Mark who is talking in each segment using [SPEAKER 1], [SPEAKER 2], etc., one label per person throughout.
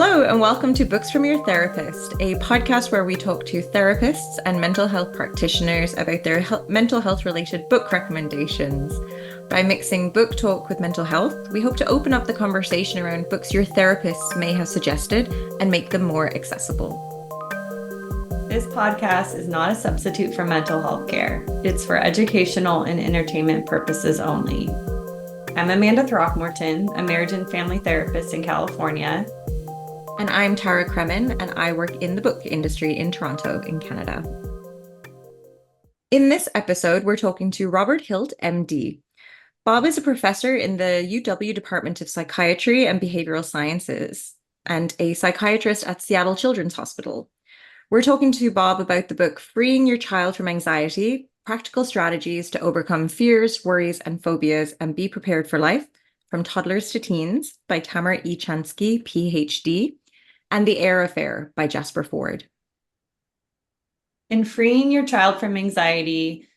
[SPEAKER 1] Hello, and welcome to Books from Your Therapist, a podcast where we talk to therapists and mental health practitioners about their mental health related book recommendations. By mixing book talk with mental health, we hope to open up the conversation around books your therapists may have suggested and make them more accessible.
[SPEAKER 2] This podcast is not a substitute for mental health care. It's for educational and entertainment purposes only. I'm Amanda Throckmorton, a marriage and family therapist in California.
[SPEAKER 1] And I'm Tara Kremen, and I work in the book industry in Toronto, in Canada. In this episode, we're talking to Robert Hilt, MD. Bob is a professor in the UW Department of Psychiatry and Behavioral Sciences and a psychiatrist at Seattle Children's Hospital. We're talking to Bob about the book Freeing Your Child from Anxiety, Practical Strategies to Overcome Fears, Worries, and Phobias and Be Prepared for Life, From Toddlers to Teens by Tamar E. Chansky, PhD, and The Eyre Affair by Jasper Fforde.
[SPEAKER 2] In Freeing Your Child from Anxiety,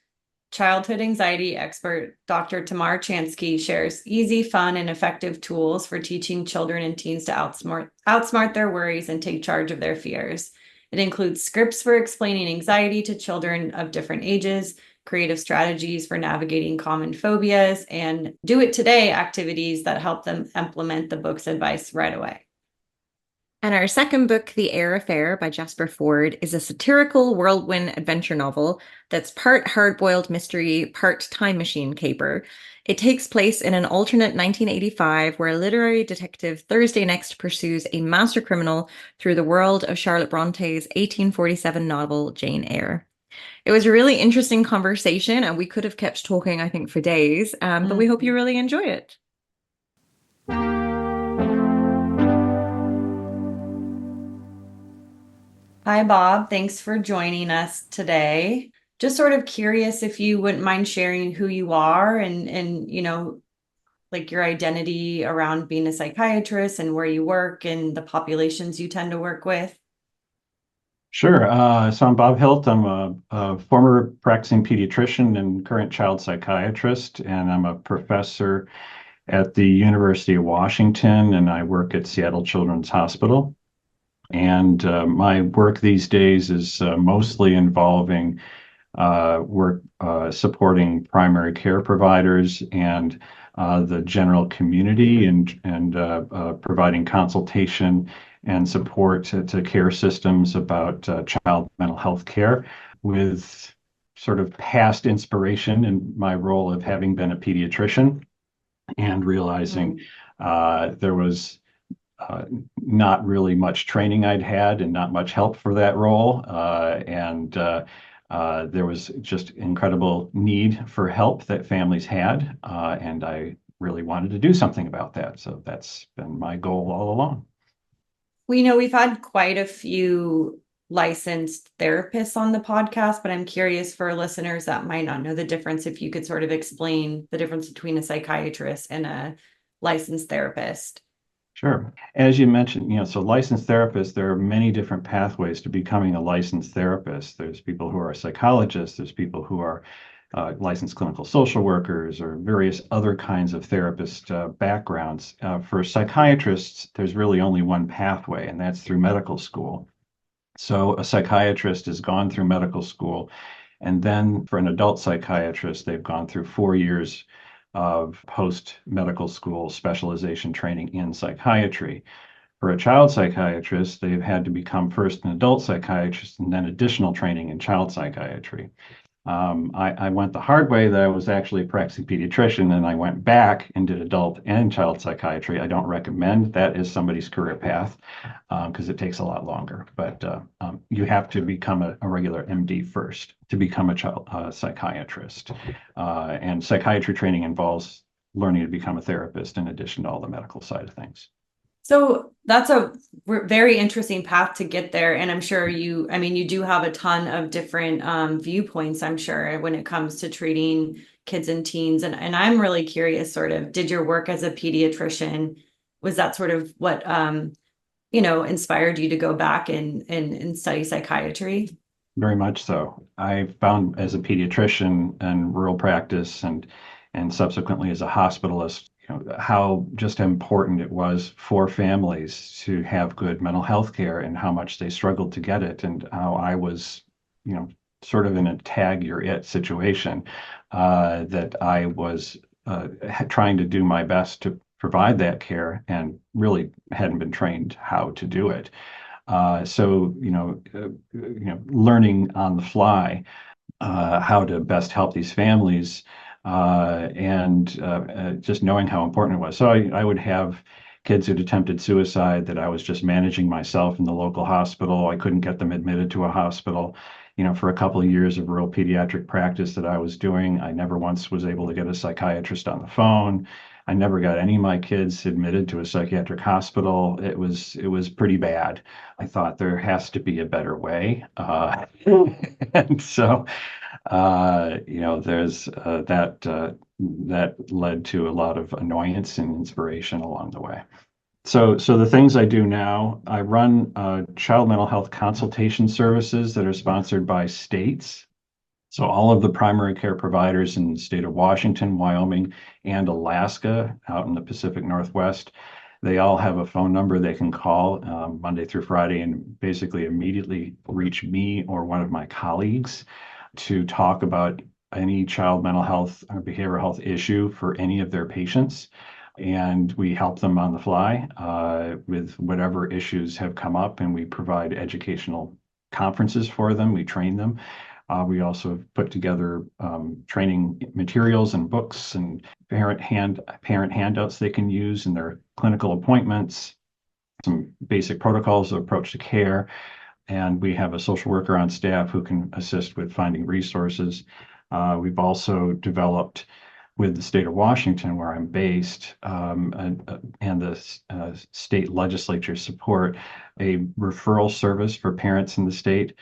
[SPEAKER 2] childhood anxiety expert Dr. Tamar Chansky shares easy, fun, and effective tools for teaching children and teens to outsmart their worries and take charge of their fears. It includes scripts for explaining anxiety to children of different ages, creative strategies for navigating common phobias, and do-it-today activities that help them implement the book's advice right away.
[SPEAKER 1] And our second book, The Eyre Affair by Jasper Fforde, is a satirical whirlwind adventure novel that's part hard-boiled mystery, part time machine caper. It takes place in an alternate 1985 where literary detective Thursday Next pursues a master criminal through the world of Charlotte Bronte's 1847 novel, Jane Eyre. It was a really interesting conversation, and we could have kept talking, I think, for days, but we hope you really enjoy it.
[SPEAKER 2] Hi, Bob. Thanks for joining us today. Just sort of curious if you wouldn't mind sharing who you are and like your identity around being a psychiatrist and where you work and the populations you tend to work with.
[SPEAKER 3] Sure. So I'm Bob Hilt. I'm a former practicing pediatrician and current child psychiatrist, and I'm a professor at the University of Washington, and I work at Seattle Children's Hospital. And my work these days is mostly involving work supporting primary care providers and the general community and providing consultation and support to care systems about child mental health care, with sort of past inspiration in my role of having been a pediatrician and realizing there was not really much training I'd had and not much help for that role. And there was just incredible need for help that families had. And I really wanted to do something about that. So that's been my goal all along.
[SPEAKER 2] We've had quite a few licensed therapists on the podcast, but I'm curious for listeners that might not know the difference, if you could sort of explain the difference between a psychiatrist and a licensed therapist.
[SPEAKER 3] Sure. As you mentioned, so licensed therapists, there are many different pathways to becoming a licensed therapist. There's people who are psychologists, there's people who are licensed clinical social workers, or various other kinds of therapist backgrounds. For psychiatrists, there's really only one pathway, and that's through medical school. So a psychiatrist has gone through medical school, and then for an adult psychiatrist, they've gone through 4 years of post-medical school specialization training in psychiatry. For a child psychiatrist, they've had to become first an adult psychiatrist and then additional training in child psychiatry. I went the hard way, that I was actually a practicing pediatrician, and I went back and did adult and child psychiatry. I don't recommend that as somebody's career path because it takes a lot longer. But you have to become a regular MD first to become a child psychiatrist. And psychiatry training involves learning to become a therapist in addition to all the medical side of things.
[SPEAKER 2] So that's a very interesting path to get there. And I'm sure you do have a ton of different viewpoints, I'm sure, when it comes to treating kids and teens. And I'm really curious, sort of, did your work as a pediatrician, was that sort of what, inspired you to go back and study psychiatry?
[SPEAKER 3] Very much so. I found as a pediatrician and rural practice and subsequently as a hospitalist, how just important it was for families to have good mental health care and how much they struggled to get it, and how I was, sort of in a tag you're it situation, that I was trying to do my best to provide that care and really hadn't been trained how to do it. So, learning on the fly how to best help these families, and just knowing how important it was. So I would have kids who'd attempted suicide that I was just managing myself in the local hospital. I couldn't get them admitted to a hospital. For a couple of years of rural pediatric practice that I was doing, I never once was able to get a psychiatrist on the phone. I never got any of my kids admitted to a psychiatric hospital. It was pretty bad. I thought there has to be a better way. And so there's that led to a lot of annoyance and inspiration along the way. So the things I do now, I run child mental health consultation services that are sponsored by states. So all of the primary care providers in the state of Washington, Wyoming, and Alaska out in the Pacific Northwest, they all have a phone number they can call Monday through Friday and basically immediately reach me or one of my colleagues to talk about any child mental health or behavioral health issue for any of their patients. And we help them on the fly with whatever issues have come up, and we provide educational conferences for them. We train them. We also put together training materials and books and parent handouts they can use in their clinical appointments, some basic protocols of approach to care. And we have a social worker on staff who can assist with finding resources. We've also developed, with the state of Washington, where I'm based, and the state legislature support, a referral service for parents in the state.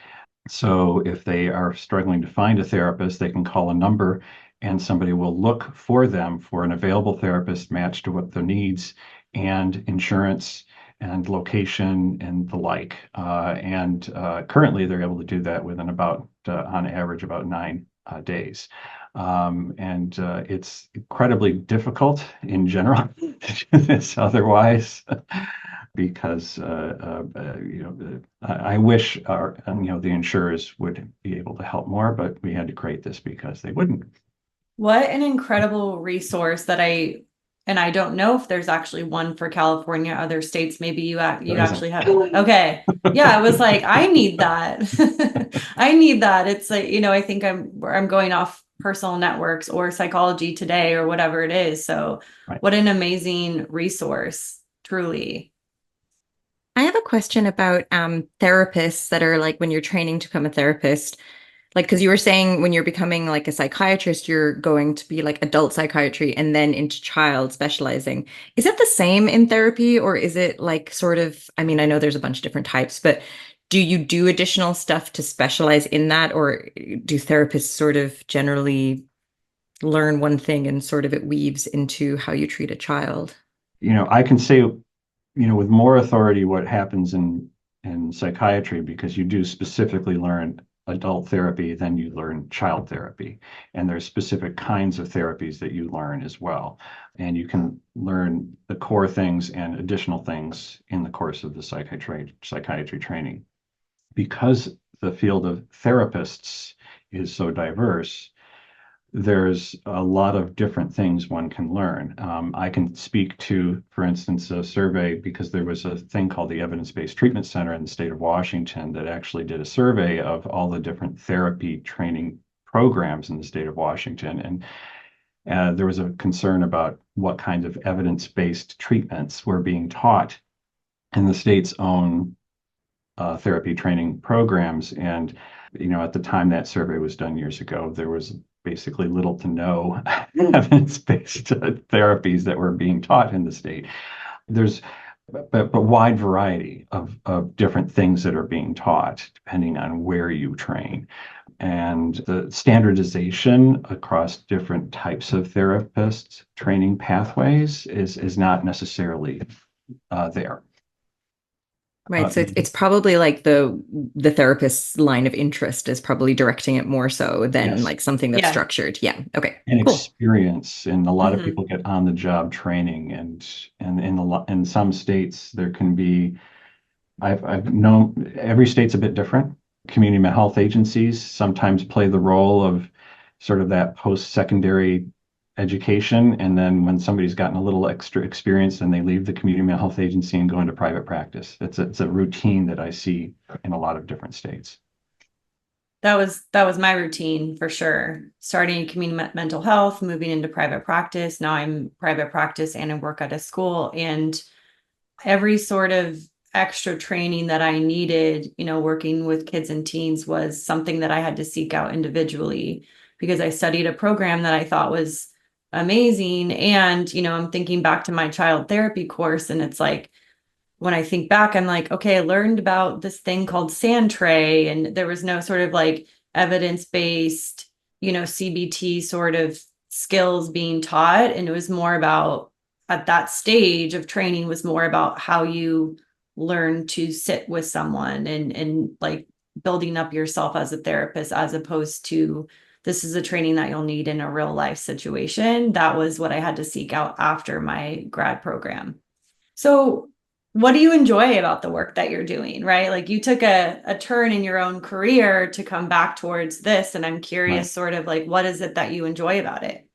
[SPEAKER 3] So if they are struggling to find a therapist, they can call a number and somebody will look for them for an available therapist matched to what their needs and insurance and location and the like. And currently they're able to do that within about, on average, about 9 days. And it's incredibly difficult in general to do this otherwise, because I wish the insurers would be able to help more, but we had to create this because they wouldn't.
[SPEAKER 2] What an incredible resource that I don't know if there's actually one for California, other states. Maybe you actually have. Okay. Yeah. I was like, I need that. I need that. It's like, I think I'm going off personal networks or Psychology Today or whatever it is. So
[SPEAKER 3] Right.
[SPEAKER 2] What an amazing resource, truly.
[SPEAKER 1] I have a question about therapists that are like, when you're training to become a therapist, like, because you were saying when you're becoming like a psychiatrist, you're going to be like adult psychiatry and then into child specializing. Is it the same in therapy, or is it like sort of, I mean, I know there's a bunch of different types, but do you do additional stuff to specialize in that, or do therapists sort of generally learn one thing and sort of it weaves into how you treat a child?
[SPEAKER 3] I can say, with more authority what happens in psychiatry, because you do specifically learn adult therapy than you learn child therapy. And there's specific kinds of therapies that you learn as well. And you can learn the core things and additional things in the course of the psychiatry training. Because the field of therapists is so diverse, there's a lot of different things one can learn. I can speak to, for instance, a survey, because there was a thing called the Evidence-Based Treatment Center in the state of Washington that actually did a survey of all the different therapy training programs in the state of Washington. And there was a concern about what kinds of evidence-based treatments were being taught in the state's own therapy training programs. And, at the time that survey was done years ago, there was basically little to no evidence-based therapies that were being taught in the state. There's a wide variety of different things that are being taught depending on where you train. And the standardization across different types of therapists training pathways is not necessarily there.
[SPEAKER 1] Right. So it's probably like the therapist's line of interest is probably directing it more so than
[SPEAKER 3] Yes.
[SPEAKER 1] like something that's structured. Yeah. Okay.
[SPEAKER 3] And
[SPEAKER 1] Cool.
[SPEAKER 3] experience, and a lot of
[SPEAKER 2] Mhm.
[SPEAKER 3] people get on the job training, and in some states there can be, I've known every state's a bit different. Community mental health agencies sometimes play the role of sort of that post-secondary education, and then when somebody's gotten a little extra experience, then they leave the community mental health agency and go into private practice. It's a routine that I see in a lot of different states.
[SPEAKER 2] That was my routine for sure. Starting in community mental health, moving into private practice. Now I'm private practice and I work at a school, and every sort of extra training that I needed, working with kids and teens was something that I had to seek out individually because I studied a program that I thought was amazing. And, I'm thinking back to my child therapy course, and it's like, when I think back, I'm like, okay, I learned about this thing called sand tray, and there was no sort of like evidence-based, CBT sort of skills being taught. And it was more about, at that stage of training, was more about how you learn to sit with someone and like building up yourself as a therapist, as opposed to this is a training that you'll need in a real life situation. That was what I had to seek out after my grad program. So what do you enjoy about the work that you're doing, right? Like you took a turn in your own career to come back towards this. And I'm curious,
[SPEAKER 3] Right.
[SPEAKER 2] sort of like, what is it that you enjoy about it?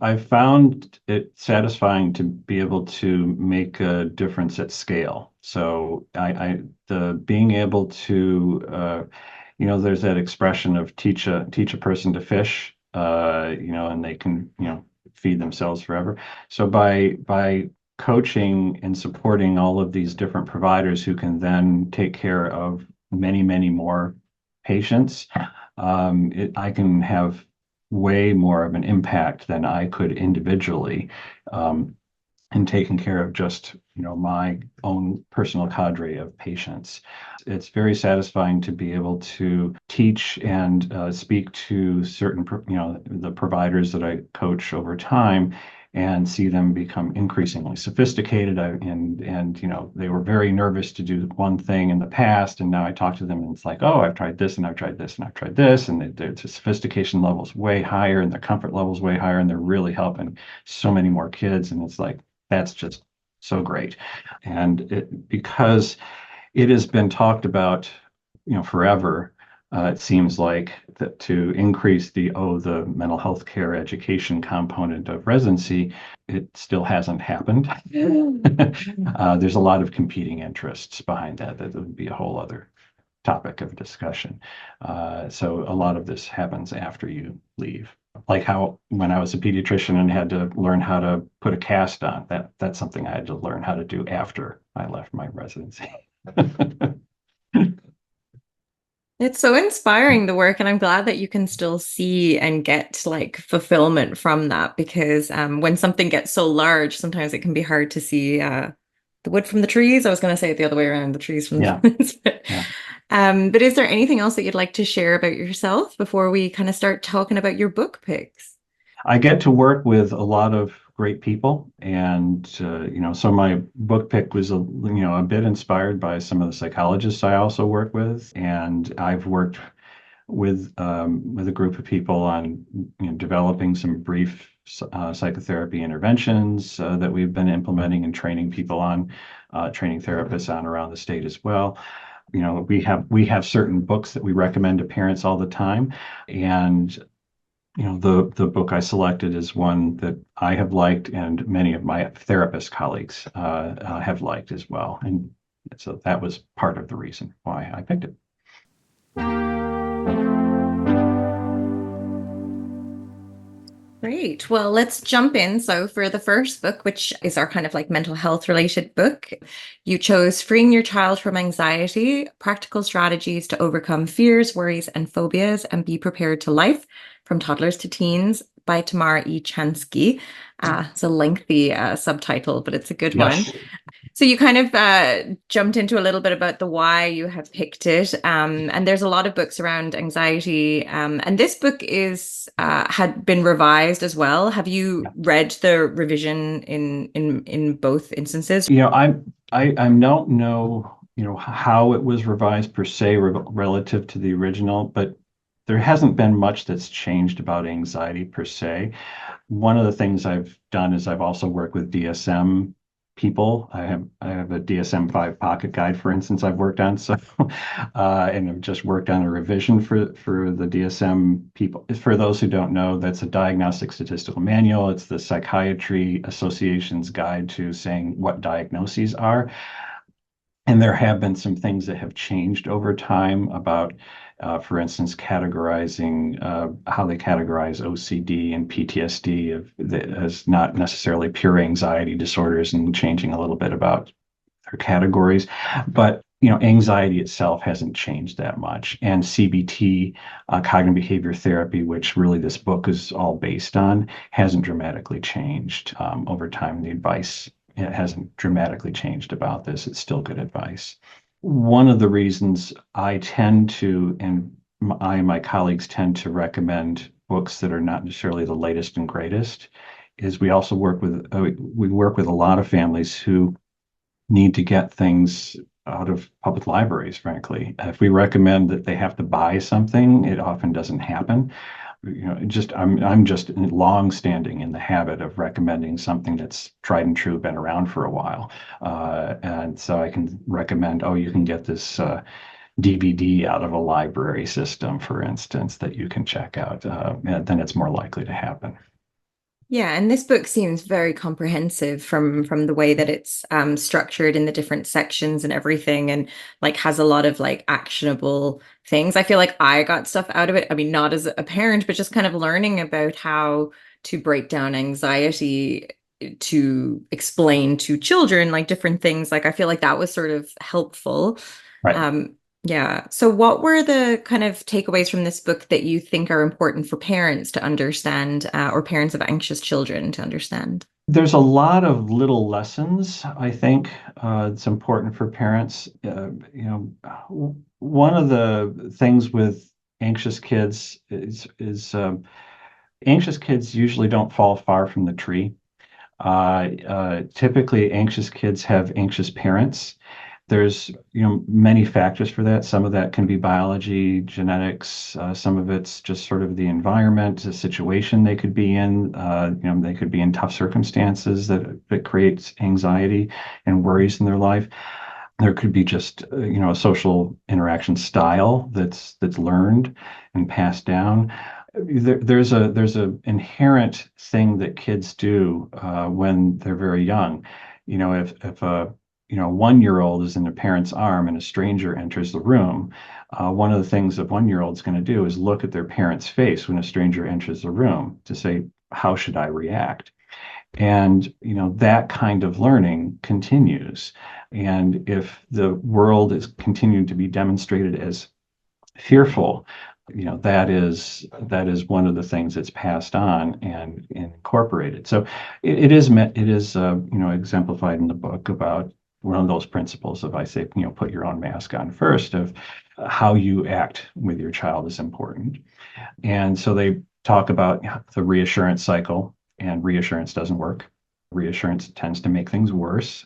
[SPEAKER 3] I found it satisfying to be able to make a difference at scale. So the being able to, there's that expression of teach a person to fish, and they can, feed themselves forever. So by coaching and supporting all of these different providers who can then take care of many, many more patients, I can have way more of an impact than I could individually, in taking care of just, my own personal cadre of patients. It's very satisfying to be able to teach and speak to certain, the providers that I coach over time, and see them become increasingly sophisticated. And they were very nervous to do one thing in the past, and now I talk to them and it's like, oh, I've tried this and I've tried this and I've tried this, and the sophistication level's way higher and the comfort level's way higher, and they're really helping so many more kids. And it's like, that's just so great. And because it has been talked about, forever. It seems like that to increase the mental health care education component of residency, it still hasn't happened. There's a lot of competing interests behind that. That would be a whole other topic of discussion. So a lot of this happens after you leave. Like how when I was a pediatrician and had to learn how to put a cast on, that's something I had to learn how to do after I left my residency.
[SPEAKER 1] It's so inspiring, the work, and I'm glad that you can still see and get like fulfillment from that, because when something gets so large, sometimes it can be hard to see the wood from the trees. I was going to say it the other way around, the trees from
[SPEAKER 3] Yeah.
[SPEAKER 1] the woods.
[SPEAKER 3] Yeah.
[SPEAKER 1] But is there anything else that you'd like to share about yourself before we kind of start talking about your book picks?
[SPEAKER 3] I get to work with a lot of great people, and so my book pick was a bit inspired by some of the psychologists I also work with, and I've worked with a group of people on developing some brief psychotherapy interventions that we've been implementing and training people on, training therapists on around the state as well. We have certain books that we recommend to parents all the time, and the book I selected is one that I have liked, and many of my therapist colleagues have liked as well. And so that was part of the reason why I picked it.
[SPEAKER 1] Great. Well, let's jump in. So, for the first book, which is our kind of like mental health related book, you chose Freeing Your Child from Anxiety: Practical Strategies to Overcome Fears, Worries, and Phobias and Be Prepared to Life from Toddlers to Teens by Tamar E. Chansky. It's a lengthy subtitle, but it's a good one.
[SPEAKER 3] Yes.
[SPEAKER 1] So you kind of jumped into a little bit about the why you have picked it, and there's a lot of books around anxiety, and this book is had been revised as well. Have you read the revision in both instances?
[SPEAKER 3] I don't know how it was revised per se relative to the original, but there hasn't been much that's changed about anxiety per se. One of the things I've done is I've also worked with DSM people. I have a DSM-5 pocket guide, for instance, I've worked on. So, and I've just worked on a revision for the DSM people. For those who don't know, that's a diagnostic statistical manual. It's the Psychiatry Association's guide to saying what diagnoses are. And there have been some things that have changed over time about, for instance, categorizing how they categorize OCD and PTSD as not necessarily pure anxiety disorders, and changing a little bit about their categories. But anxiety itself hasn't changed that much. And CBT, cognitive behavior therapy, which really this book is all based on, hasn't dramatically changed over time. The advice, it hasn't dramatically changed about this. It's still good advice. One of the reasons I tend to, and I and my colleagues tend to recommend books that are not necessarily the latest and greatest, is we also work with a lot of families who need to get things out of public libraries, frankly. If we recommend that they have to buy something, it often doesn't happen. I'm just long standing in the habit of recommending something that's tried and true, been around for a while. And so I can recommend, you can get this DVD out of a library system, for instance, that you can check out. Then it's more likely to happen.
[SPEAKER 1] Yeah, and this book seems very comprehensive from the way that it's structured in the different sections and everything, and like has a lot of like actionable things. I feel like I got stuff out of it. I mean, not as a parent, but just kind of learning about how to break down anxiety to explain to children like different things. Like I feel like that was sort of helpful.
[SPEAKER 3] Right.
[SPEAKER 1] Yeah. So what were the kind of takeaways from this book that you think are important for parents to understand, or parents of anxious children to understand?
[SPEAKER 3] There's a lot of lessons, I think, it's important for parents. One of the things with anxious kids is anxious kids usually don't fall far from the tree. Typically, anxious kids have anxious parents. There's many factors for that. Some of that can be biology, genetics. Some of it's just sort of the environment, the situation they could be in. They could be in tough circumstances that creates anxiety and worries in their life. There could be just a social interaction style that's learned and passed down. There's a inherent thing that kids do when they're very young. If a 1-year-old is in a parent's arm and a stranger enters the room, one of the things a 1-year-old is going to do is look at their parent's face when a stranger enters the room to say, how should I react? And that kind of learning continues. And if the world is continuing to be demonstrated as fearful, that is one of the things that's passed on and incorporated. So it is exemplified in the book about one of those principles of, I say, put your own mask on first, of how you act with your child is important. And so they talk about the reassurance cycle, and reassurance doesn't work. Reassurance tends to make things worse.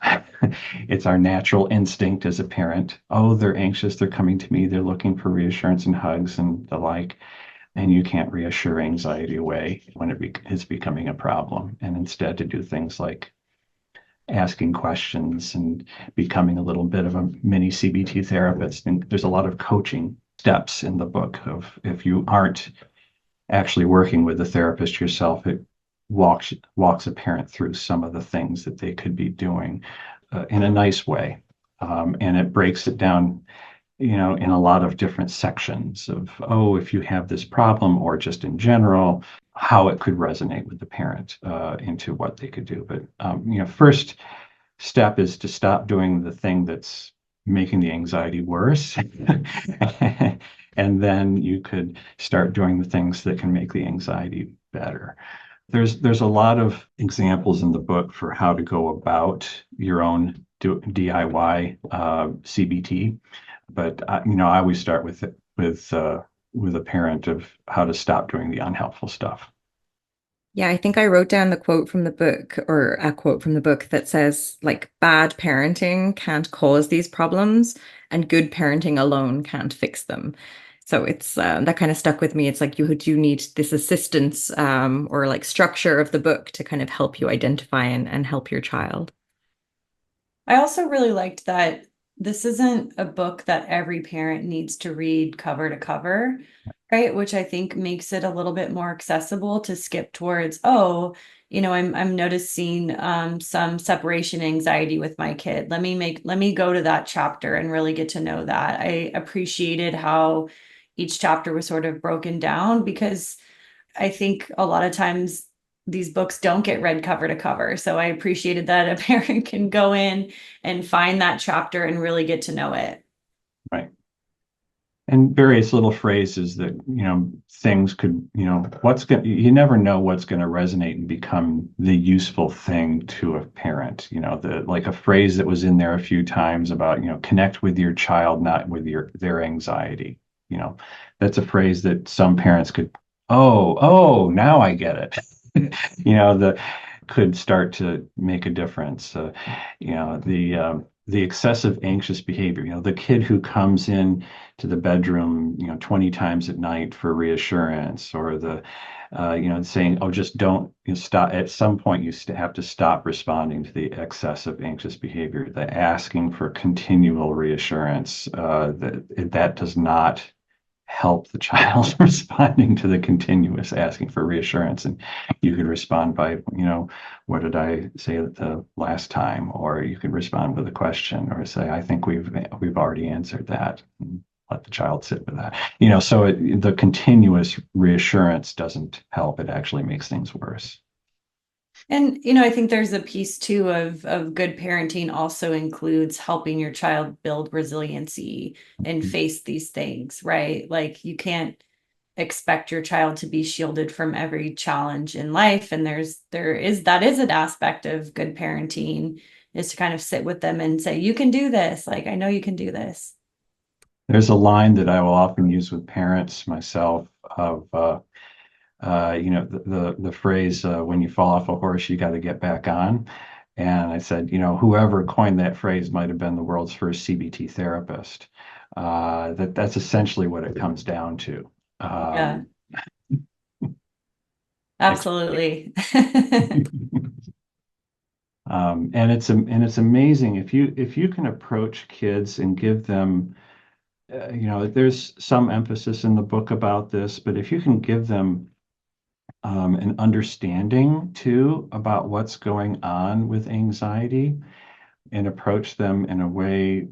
[SPEAKER 3] It's our natural instinct as a parent. Oh, they're anxious. They're coming to me. They're looking for reassurance and hugs and the like. And you can't reassure anxiety away when it's becoming a problem. And instead, to do things like asking questions and becoming a little bit of a mini CBT therapist. And there's a lot of coaching steps in the book of, if you aren't actually working with a therapist yourself, it walks a parent through some of the things that they could be doing in a nice way. And it breaks it down, in a lot of different sections of, if you have this problem, or just in general, how it could resonate with the parent into what they could do. But, first step is to stop doing the thing that's making the anxiety worse. And then you could start doing the things that can make the anxiety better. There's a lot of examples in the book for how to go about your own DIY CBT, but I always start with a parent of how to stop doing the unhelpful stuff.
[SPEAKER 1] Yeah, I think I wrote down the quote from the book, or a quote from the book that says, like, bad parenting can't cause these problems, and good parenting alone can't fix them. So it's that kind of stuck with me. It's like you do need this assistance or like structure of the book to kind of help you identify and help your child.
[SPEAKER 2] I also really liked that this isn't a book that every parent needs to read cover to cover, right? Which I think makes it a little bit more accessible to skip towards, oh, I'm noticing some separation anxiety with my kid. Let me go to that chapter and really get to know that. I appreciated how each chapter was sort of broken down, because I think a lot of times these books don't get read cover to cover. So I appreciated that a parent can go in and find that chapter and really get to know it.
[SPEAKER 3] Right. And various little phrases that, things could, you never know what's going to resonate and become the useful thing to a parent. Like a phrase that was in there a few times about, connect with your child, not with their anxiety. That's a phrase that some parents could, now I get it. The could start to make a difference. The excessive anxious behavior, the kid who comes in to the bedroom, 20 times at night for reassurance, or saying, oh, just don't stop. At some point, you have to stop responding to the excessive anxious behavior, the asking for continual reassurance. That does not help the child responding to the continuous asking for reassurance. And you could respond by, what did I say the last time? Or you could respond with a question, or say, I think we've already answered that. And let the child sit with that. So the continuous reassurance doesn't help. It actually makes things worse.
[SPEAKER 2] And I think there's a piece too of good parenting also includes helping your child build resiliency and face these things, right? Like you can't expect your child to be shielded from every challenge in life. And that is an aspect of good parenting, is to kind of sit with them and say, you can do this. Like, I know you can do this.
[SPEAKER 3] There's a line that I will often use with parents myself of, the phrase, when you fall off a horse, you got to get back on. And I said, whoever coined that phrase might have been the world's first CBT therapist. That's essentially what it comes down to.
[SPEAKER 2] Yeah, absolutely.
[SPEAKER 3] And it's amazing if you can approach kids and give them, there's some emphasis in the book about this, but if you can give them an understanding too about what's going on with anxiety, and approach them in a way,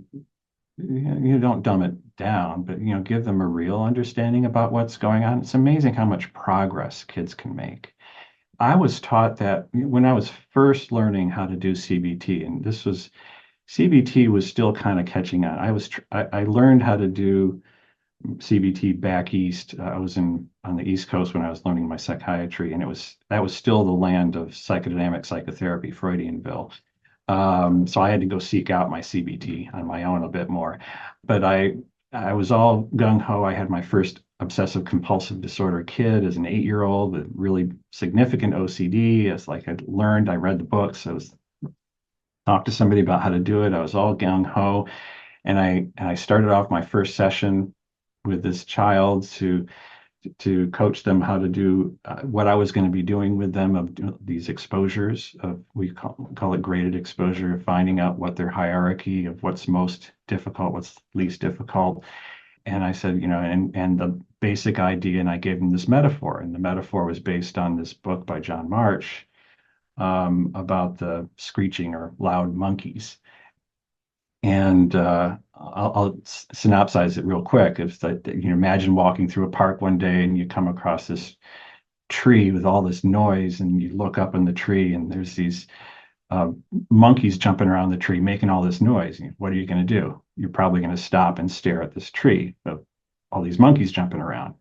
[SPEAKER 3] you don't dumb it down, but give them a real understanding about what's going on. It's amazing how much progress kids can make. I was taught that when I was first learning how to do CBT, and CBT was still kind of catching on. I learned how to do CBT back east. I was on the East Coast when I was learning my psychiatry, and that was still the land of psychodynamic psychotherapy, Freudianville. So I had to go seek out my CBT on my own a bit more. But I was all gung ho. I had my first obsessive compulsive disorder kid as an 8-year-old with really significant OCD. I read the books. I was talked to somebody about how to do it. I was all gung ho, and I started off my first session with this child to coach them how to do what I was going to be doing with them, of these exposures. We call it graded exposure, finding out what their hierarchy of what's most difficult, what's least difficult. And I said, and the basic idea, and I gave them this metaphor, and the metaphor was based on this book by John March about the screeching or loud monkeys. And I'll synopsize it real quick. It's that you imagine walking through a park one day and you come across this tree with all this noise, and you look up in the tree and there's these monkeys jumping around the tree making all this noise. What are you going to do? You're probably going to stop and stare at this tree of all these monkeys jumping around.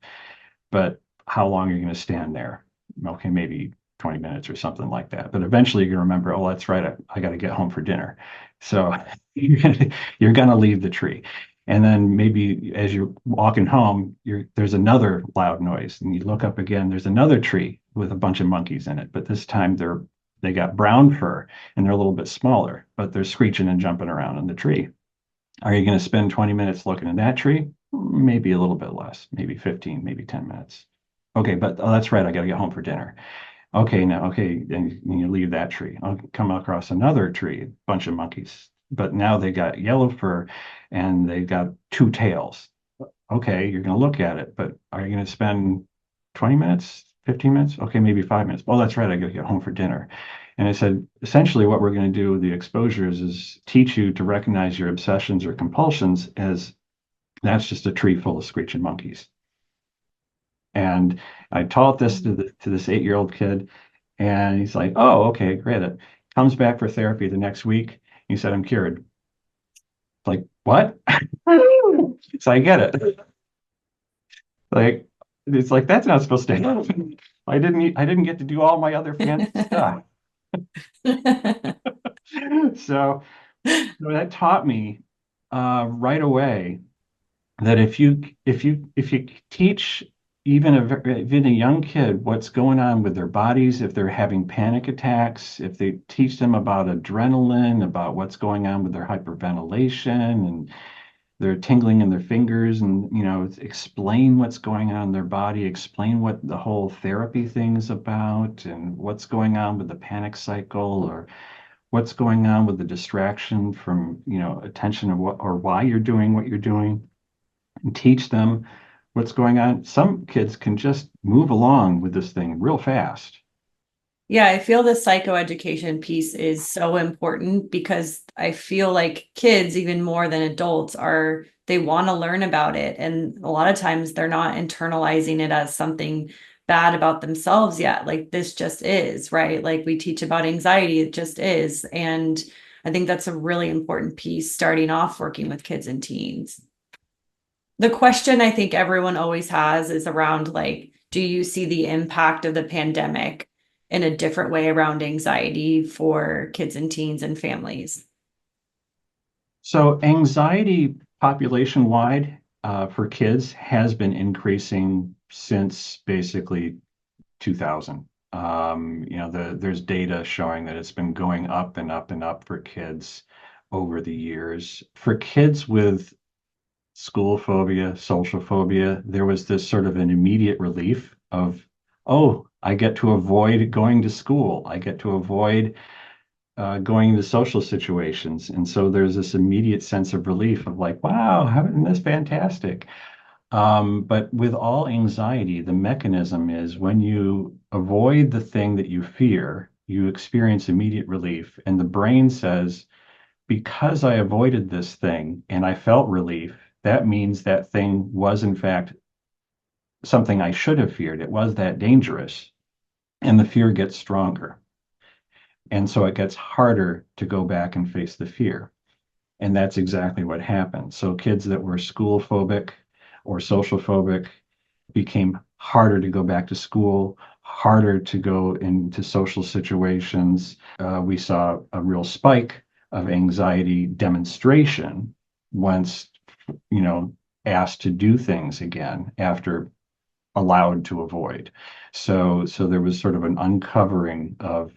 [SPEAKER 3] But how long are you going to stand there? Okay, maybe 20 minutes or something like that. But eventually you're going to remember, oh, that's right, I got to get home for dinner. So you're going to leave the tree. And then maybe as you're walking home, there's another loud noise, and you look up again, there's another tree with a bunch of monkeys in it, but this time they got brown fur and they're a little bit smaller, but they're screeching and jumping around in the tree. Are you going to spend 20 minutes looking at that tree? Maybe a little bit less, maybe 15, maybe 10 minutes. Okay, but oh, that's right, I got to get home for dinner. Okay, then you leave that tree. I'll come across another tree, bunch of monkeys, but now they got yellow fur and they got two tails. Okay, you're going to look at it, but are you going to spend 20 minutes, 15 minutes? Okay, maybe 5 minutes. Oh, that's right, I got to get home for dinner. And I said, essentially, what we're going to do with the exposures is teach you to recognize your obsessions or compulsions as that's just a tree full of screeching monkeys. And I taught this to this 8-year-old kid, and he's like, "Oh, okay, great." It comes back for therapy the next week. He said, "I'm cured." Like, what? So I get it. Like, it's like that's not supposed to happen. I didn't get to do all my other fancy stuff. So that taught me right away that if you teach even a young kid what's going on with their bodies, if they're having panic attacks, if they teach them about adrenaline, about what's going on with their hyperventilation and they're tingling in their fingers, and explain what's going on in their body, explain what the whole therapy thing's about and what's going on with the panic cycle, or what's going on with the distraction from attention, or why you're doing what you're doing, and teach them what's going on. Some kids can just move along with this thing real fast.
[SPEAKER 2] Yeah, I feel the psychoeducation piece is so important because I feel like kids, even more than adults, they want to learn about it. And a lot of times they're not internalizing it as something bad about themselves yet. Like this just is, right? Like we teach about anxiety, it just is. And I think that's a really important piece starting off working with kids and teens. The question I think everyone always has is around like, do you see the impact of the pandemic in a different way around anxiety for kids and teens and families?
[SPEAKER 3] So anxiety population-wide for kids has been increasing since basically 2000. There's data showing that it's been going up and up and up for kids over the years. For kids with school phobia, social phobia, there was this sort of an immediate relief of, oh, I get to avoid going to school. I get to avoid going into social situations. And so there's this immediate sense of relief of like, wow, isn't this fantastic? But with all anxiety, the mechanism is when you avoid the thing that you fear, you experience immediate relief. And the brain says, because I avoided this thing and I felt relief, that means that thing was in fact something I should have feared. It was that dangerous. And the fear gets stronger. And so it gets harder to go back and face the fear. And that's exactly what happened. So kids that were school phobic or social phobic became harder to go back to school, harder to go into social situations. We saw a real spike of anxiety demonstration once, asked to do things again after allowed to avoid. So there was sort of an uncovering of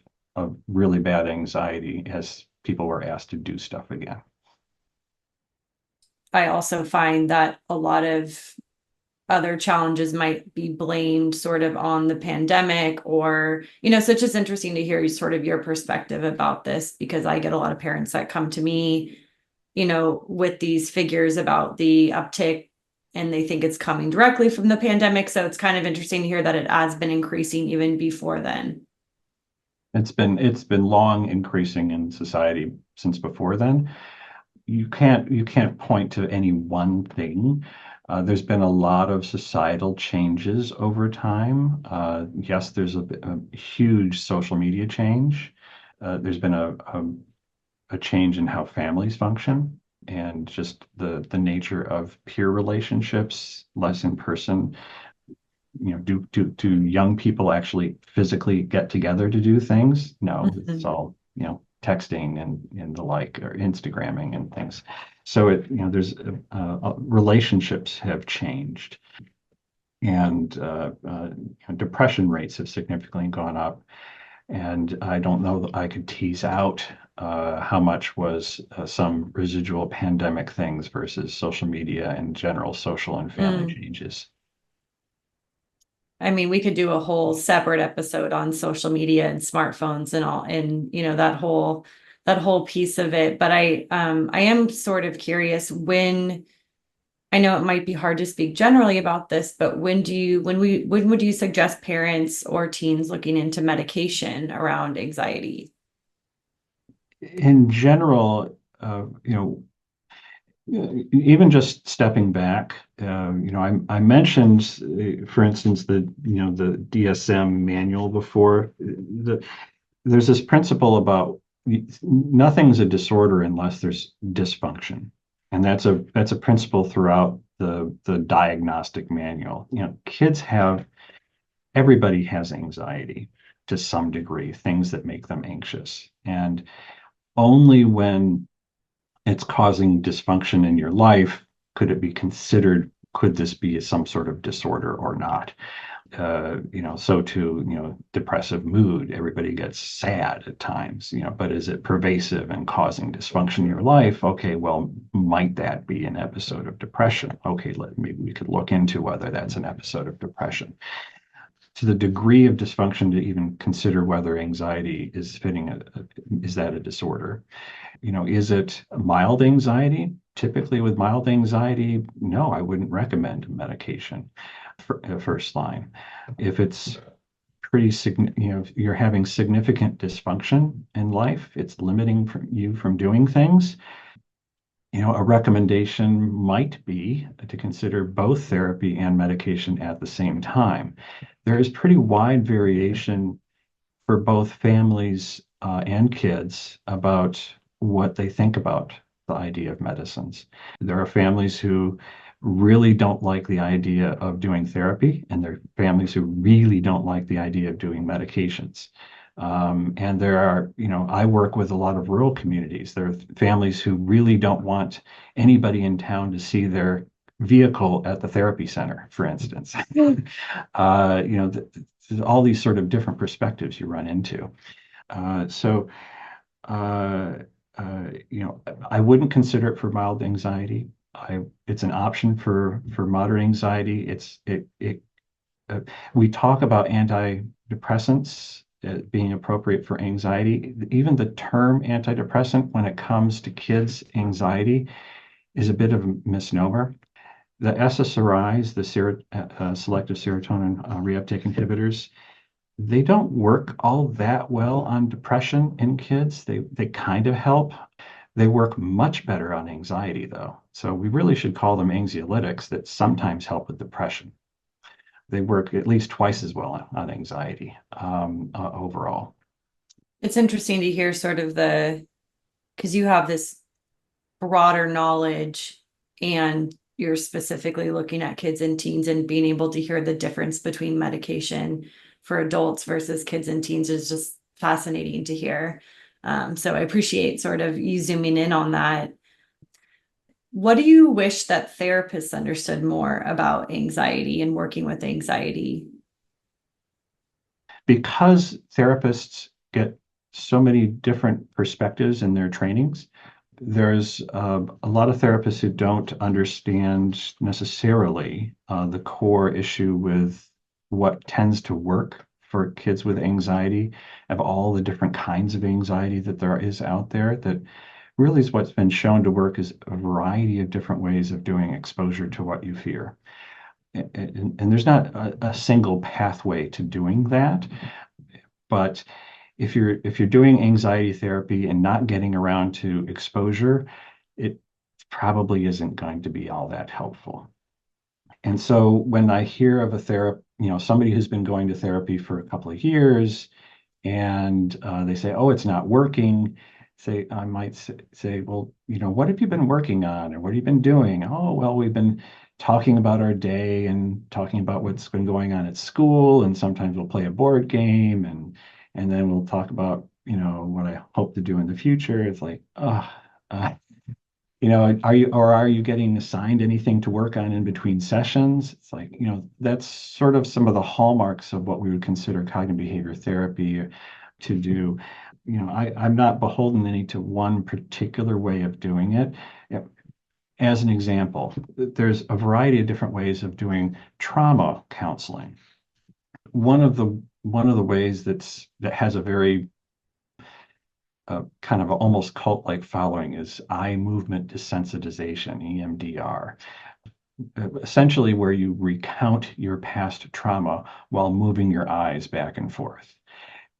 [SPEAKER 3] really bad anxiety as people were asked to do stuff again.
[SPEAKER 2] I also find that a lot of other challenges might be blamed sort of on the pandemic or, so it's just interesting to hear sort of your perspective about this, because I get a lot of parents that come to me, with these figures about the uptick and they think it's coming directly from the pandemic. So it's kind of interesting to hear that it has been increasing even before then.
[SPEAKER 3] It's been long increasing in society since before then. You can't point to any one thing. There's been a lot of societal changes over time. Yes, there's a huge social media change. There's been a change in how families function and just the nature of peer relationships, less in person. Do young people actually physically get together to do things? No, it's all, texting and the like, or Instagramming and things. So there's relationships have changed. and depression rates have significantly gone up. And I don't know that I could tease out how much was some residual pandemic things versus social media and general social and family changes.
[SPEAKER 2] I mean, we could do a whole separate episode on social media and smartphones and all, and that whole piece of it. But I am sort of curious, when I know it might be hard to speak generally about this, but when would you suggest parents or teens looking into medication around anxiety?
[SPEAKER 3] In general, even just stepping back, I mentioned, for instance, the DSM manual before. There's this principle about nothing's a disorder unless there's dysfunction, and that's a principle throughout the diagnostic manual. Everybody has anxiety to some degree, things that make them anxious, and only when it's causing dysfunction in your life could it be considered, could this be some sort of disorder or not. So too, depressive mood, everybody gets sad at times, but is it pervasive and causing dysfunction in your life? Okay, well, might that be an episode of depression? Okay, maybe we could look into whether that's an episode of depression. To the degree of dysfunction to even consider whether anxiety is is that a disorder? Is it mild anxiety? Typically with mild anxiety, no, I wouldn't recommend medication for first line. If it's if you're having significant dysfunction in life, it's limiting you from doing things. A recommendation might be to consider both therapy and medication at the same time. There is pretty wide variation for both families and kids about what they think about the idea of medicines. There are families who really don't like the idea of doing therapy, and there are families who really don't like the idea of doing medications. And there are, I work with a lot of rural communities. There are families who really don't want anybody in town to see their vehicle at the therapy center, for instance. All these sort of different perspectives you run into. I wouldn't consider it for mild anxiety. It's an option for moderate anxiety. We talk about antidepressants being appropriate for anxiety. Even the term antidepressant, when it comes to kids' anxiety, is a bit of a misnomer. The SSRIs, the selective serotonin reuptake inhibitors, they don't work all that well on depression in kids. They kind of help. They work much better on anxiety, though. So we really should call them anxiolytics that sometimes help with depression. They work at least twice as well on anxiety overall.
[SPEAKER 2] It's interesting to hear sort of because you have this broader knowledge and you're specifically looking at kids and teens, and being able to hear the difference between medication for adults versus kids and teens is just fascinating to hear. So I appreciate sort of you zooming in on that. What do you wish that therapists understood more about anxiety and working with anxiety?
[SPEAKER 3] Because therapists get so many different perspectives in their trainings, there's a lot of therapists who don't understand necessarily the core issue with what tends to work for kids with anxiety, of all the different kinds of anxiety that there is out there. That really is what's been shown to work is a variety of different ways of doing exposure to what you fear. And there's not a single pathway to doing that. But if you're doing anxiety therapy and not getting around to exposure, it probably isn't going to be all that helpful. And so when I hear of somebody who's been going to therapy for a couple of years, and they say, "Oh, it's not working," I might say, "Well, what have you been working on, or what have you been doing?" "Oh, well, we've been talking about our day and talking about what's been going on at school, and sometimes we'll play a board game, and then we'll talk about what I hope to do in the future." It's like, are you getting assigned anything to work on in between sessions? It's like, that's sort of some of the hallmarks of what we would consider cognitive behavior therapy to do. I'm not beholden any to one particular way of doing it. As an example, there's a variety of different ways of doing trauma counseling. One of the ways that has a very kind of almost cult-like following is eye movement desensitization, EMDR. Essentially, where you recount your past trauma while moving your eyes back and forth.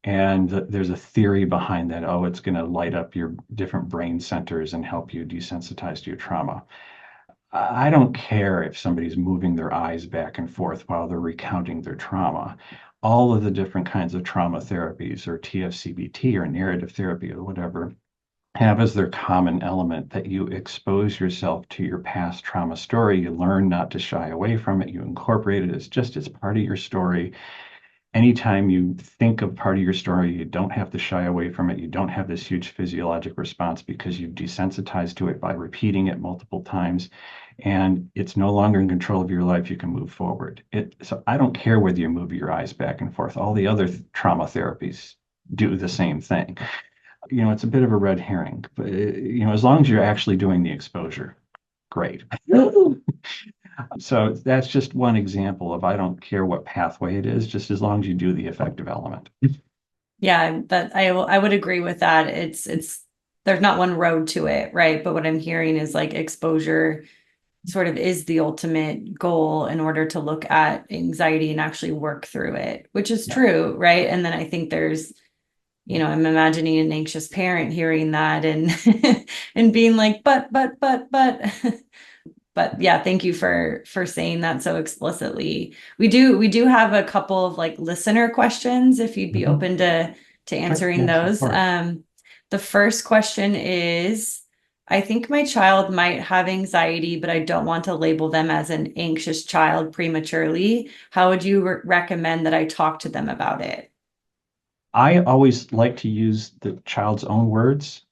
[SPEAKER 3] And there's a theory behind that. Oh, it's going to light up your different brain centers and help you desensitize to your trauma. I don't care if somebody's moving their eyes back and forth while they're recounting their trauma. All of the different kinds of trauma therapies, or TFCBT, or narrative therapy, or whatever, have as their common element that you expose yourself to your past trauma story. You learn not to shy away from it. You incorporate it as part of your story. Anytime you think of part of your story, you don't have to shy away from it. You don't have this huge physiologic response because you've desensitized to it by repeating it multiple times, and it's no longer in control of your life. You can move forward. So I don't care whether you move your eyes back and forth. All the other trauma therapies do the same thing. It's a bit of a red herring, but as long as you're actually doing the exposure, great. So that's just one example of, I don't care what pathway it is, just as long as you do the effective element.
[SPEAKER 2] Yeah, that I would agree with that. It's there's not one road to it, right? But what I'm hearing is like exposure sort of is the ultimate goal in order to look at anxiety and actually work through it, which is true, right? And then I think there's, I'm imagining an anxious parent hearing that and and being like, but. But yeah, thank you for saying that so explicitly. We do have a couple of like listener questions if you'd be open to answering those. The first question is, I think my child might have anxiety, but I don't want to label them as an anxious child prematurely. How would you recommend that I talk to them about it?
[SPEAKER 3] I always like to use the child's own words.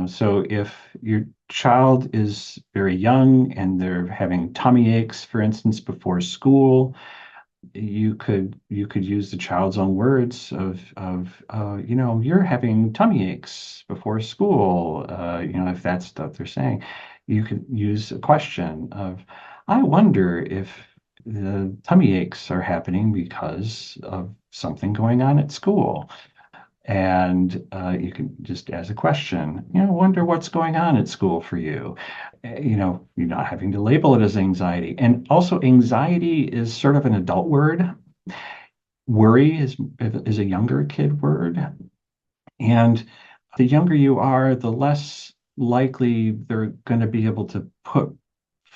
[SPEAKER 3] So if your child is very young and they're having tummy aches, for instance, before school, you could use the child's own words of you're having tummy aches before school. If that's what they're saying, you could use a question of, I wonder if the tummy aches are happening because of something going on at school. And you can just ask a question, wonder what's going on at school for you. You're not having to label it as anxiety. And also, anxiety is sort of an adult word. Worry is a younger kid word. And the younger you are, the less likely they're going to be able to put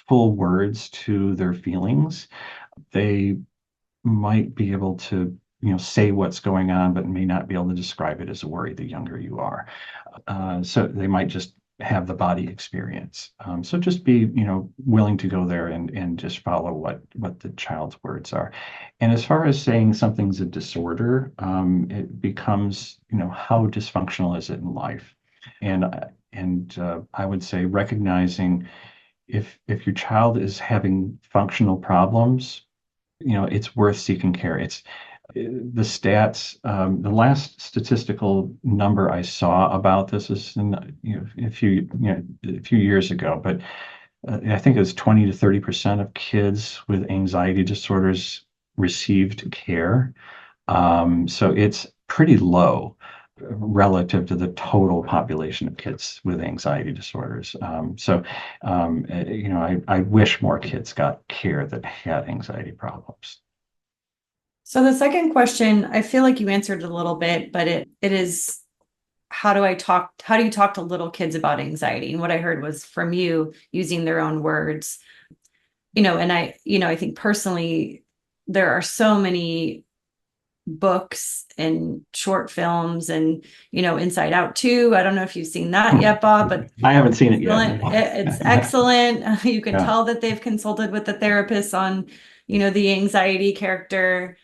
[SPEAKER 3] full words to their feelings. They might be able to say what's going on, but may not be able to describe it as a worry the younger you are. So they might just have the body experience. So just be, willing to go there and just follow what the child's words are. And as far as saying something's a disorder, it becomes, how dysfunctional is it in life? And I would say recognizing if your child is having functional problems, it's worth seeking care. It's the stats. The last statistical number I saw about this is a few years ago, but I think it was 20 to 30% of kids with anxiety disorders received care. So it's pretty low relative to the total population of kids with anxiety disorders. I wish more kids got care that had anxiety problems.
[SPEAKER 2] So the second question, I feel like you answered it a little bit, but it is, how do you talk to little kids about anxiety? And what I heard was from you using their own words, and I think personally, there are so many books and short films and, Inside Out 2. I don't know if you've seen that yet, Bob, but
[SPEAKER 3] I haven't seen it yet.
[SPEAKER 2] It's excellent. You can tell that they've consulted with the therapist on, the anxiety character.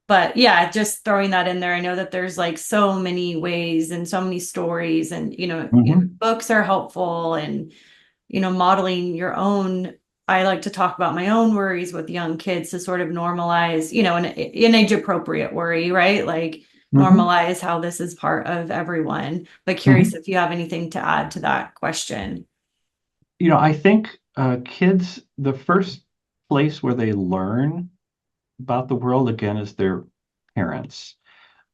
[SPEAKER 2] But yeah, just throwing that in there. I know that there's like so many ways and so many stories, and books are helpful, and modeling your own. I like to talk about my own worries with young kids to sort of normalize, an age appropriate worry, right? Like normalize how this is part of everyone. But curious if you have anything to add to that question.
[SPEAKER 3] I think kids, the first place where they learn about the world again is their parents.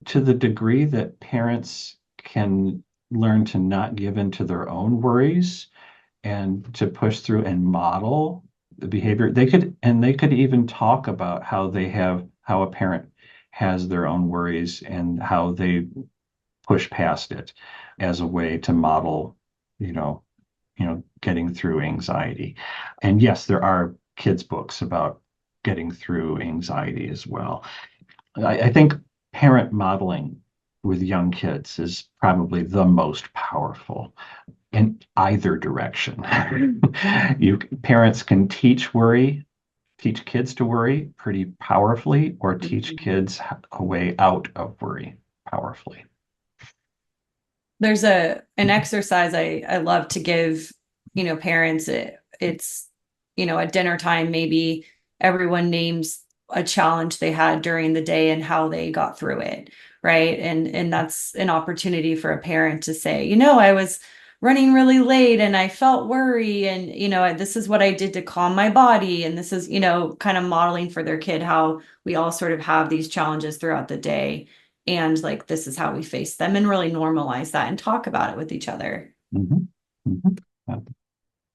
[SPEAKER 3] To the degree that parents can learn to not give in to their own worries and to push through and model the behavior, they could even talk about how a parent has their own worries and how they push past it as a way to model, you know, getting through anxiety. And yes, there are kids' books about getting through anxiety as well. I think parent modeling with young kids is probably the most powerful in either direction. Parents can teach kids to worry pretty powerfully, or teach kids a way out of worry powerfully.
[SPEAKER 2] There's an exercise I love to give, parents. It's, at dinner time, maybe everyone names a challenge they had during the day and how they got through it. Right. And that's an opportunity for a parent to say, I was running really late and I felt worry, and, this is what I did to calm my body. And this is, kind of modeling for their kid how we all sort of have these challenges throughout the day. And like, this is how we face them, and really normalize that and talk about it with each other.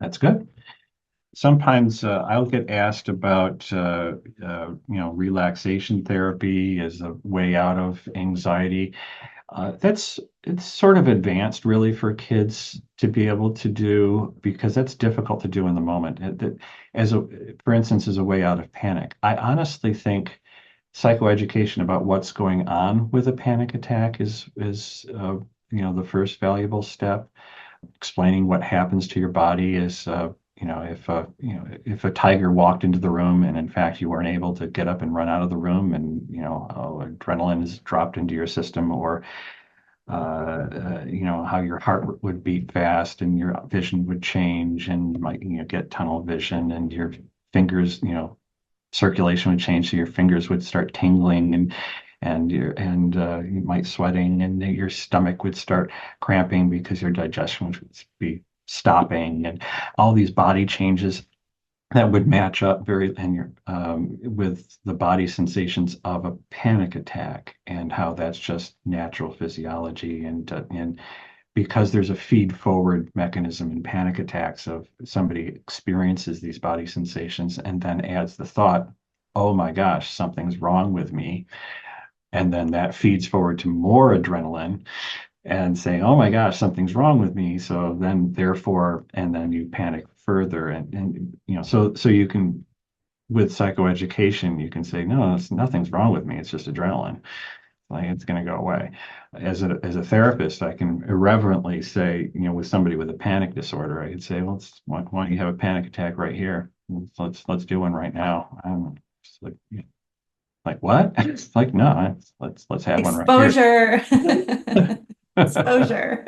[SPEAKER 3] That's good. Sometimes I'll get asked about, relaxation therapy as a way out of anxiety. It's sort of advanced, really, for kids to be able to do, because that's difficult to do in the moment. For instance, as a way out of panic. I honestly think psychoeducation about what's going on with a panic attack is the first valuable step. Explaining what happens to your body is, if a tiger walked into the room and in fact you weren't able to get up and run out of the room, and adrenaline is dropped into your system, or how your heart would beat fast and your vision would change, and you might get tunnel vision, and your fingers, circulation would change, so your fingers would start tingling, and you might sweating, and your stomach would start cramping because your digestion would be stopping, and all these body changes that would match up with the body sensations of a panic attack, and how that's just natural physiology, and because there's a feed forward mechanism in panic attacks of somebody experiences these body sensations and then adds the thought, oh my gosh, something's wrong with me. And then that feeds forward to more adrenaline and saying, oh my gosh, something's wrong with me. So then therefore, and then you panic further. And so you can, with psychoeducation, you can say, no, nothing's wrong with me. It's just adrenaline. Like, it's going to go away. As a therapist, I can irreverently say, with somebody with a panic disorder, I could say, well, why don't you have a panic attack right here? Let's do one right now. It's like what? It's like, no, let's have one right here.
[SPEAKER 2] Exposure. Exposure.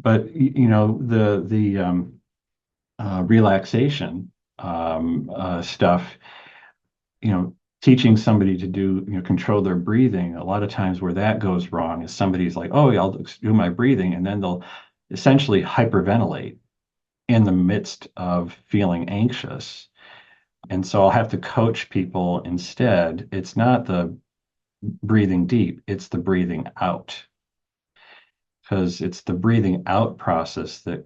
[SPEAKER 3] But the relaxation stuff, teaching somebody to do, control their breathing. A lot of times where that goes wrong is somebody's like, oh, yeah, I'll do my breathing, and then they'll essentially hyperventilate in the midst of feeling anxious. And so I'll have to coach people instead. It's not the breathing deep, it's the breathing out. Because it's the breathing out process that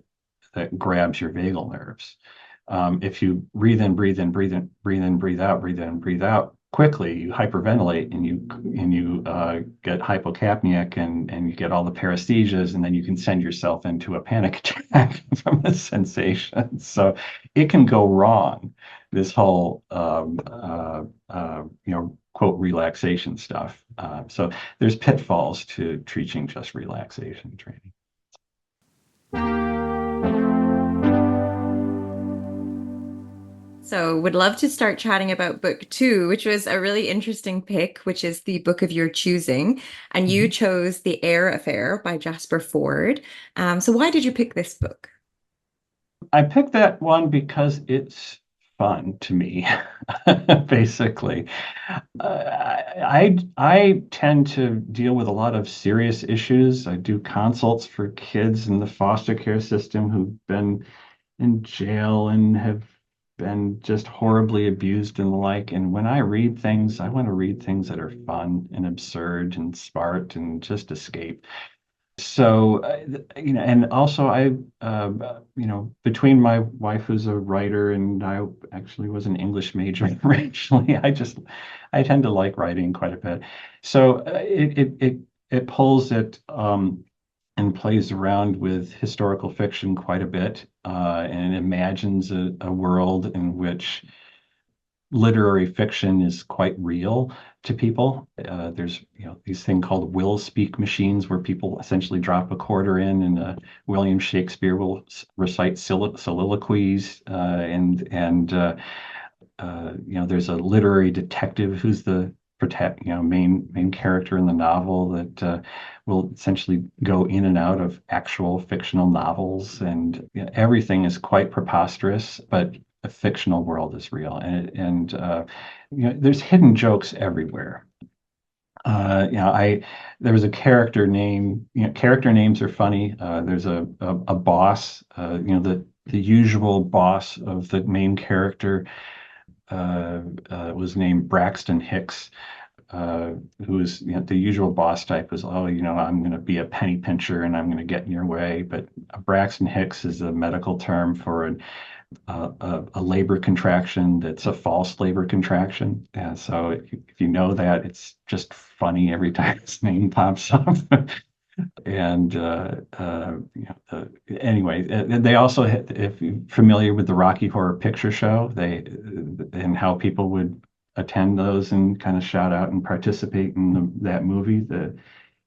[SPEAKER 3] grabs your vagal nerves. If you breathe in, breathe in, breathe in, breathe in, breathe out, breathe in, breathe out quickly, you hyperventilate, and you get hypocapnic, and you get all the paresthesias, and then you can send yourself into a panic attack from the sensation. So it can go wrong, this whole quote relaxation stuff. So there's pitfalls to teaching just relaxation training.
[SPEAKER 1] So would love to start chatting about book two, which was a really interesting pick, which is the book of your choosing. And you
[SPEAKER 3] Mhm.
[SPEAKER 1] chose The Eyre Affair by Jasper Fforde. So why did you pick this book?
[SPEAKER 3] I picked that one because it's fun to me, basically. I tend to deal with a lot of serious issues. I do consults for kids in the foster care system who've been in jail and have been just horribly abused and the like. And when I read things, I want to read things that are fun and absurd and smart and just escape. So, and also between my wife who's a writer and I actually was an English major originally, I tend to like writing quite a bit. So it pulls it and plays around with historical fiction quite a bit, and imagines a world in which literary fiction is quite real to people. There's these thing called will speak machines where people essentially drop a quarter in and William Shakespeare will recite soliloquies, there's a literary detective who's the main character in the novel that will essentially go in and out of actual fictional novels, and everything is quite preposterous, but a fictional world is real, and there's hidden jokes everywhere. I there was a character name. Character names are funny. There's a boss. The usual boss of the main character was named Braxton Hicks, who was the usual boss type was, oh, I'm going to be a penny pincher and I'm going to get in your way. But Braxton Hicks is a medical term for a labor contraction that's a false labor contraction. And so if you know that, it's just funny every time his name pops up. And anyway, they also, if you're familiar with the Rocky Horror Picture Show, and how people would attend those and kind of shout out and participate in that movie,